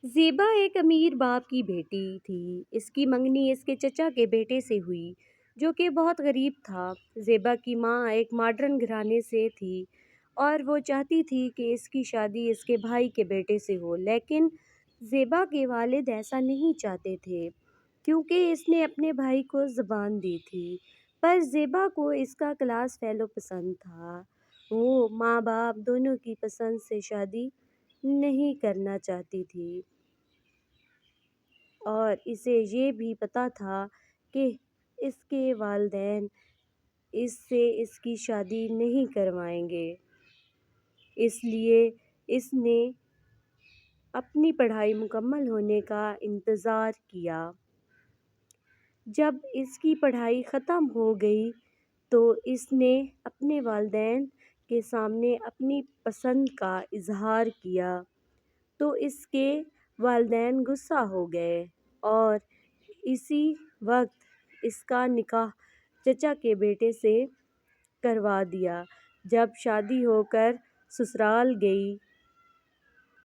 زیبا ایک امیر باپ کی بیٹی تھی۔ اس کی منگنی اس کے چچا کے بیٹے سے ہوئی جو کہ بہت غریب تھا۔ زیبا کی ماں ایک ماڈرن گھرانے سے تھی اور وہ چاہتی تھی کہ اس کی شادی اس کے بھائی کے بیٹے سے ہو، لیکن زیبا کے والد ایسا نہیں چاہتے تھے کیونکہ اس نے اپنے بھائی کو زبان دی تھی۔ پر زیبا کو اس کا کلاس فیلو پسند تھا۔ وہ ماں باپ دونوں کی پسند سے شادی نہیں کرنا چاہتی تھی اور اسے یہ بھی پتہ تھا کہ اس کے والدین اس سے اس کی شادی نہیں کروائیں گے، اس لیے اس نے اپنی پڑھائی مکمل ہونے کا انتظار کیا۔ جب اس کی پڑھائی ختم ہو گئی تو اس نے اپنے والدین کے سامنے اپنی پسند کا اظہار کیا تو اس کے والدین غصہ ہو گئے اور اسی وقت اس کا نکاح چچا کے بیٹے سے کروا دیا۔ جب شادی ہو کر سسرال گئی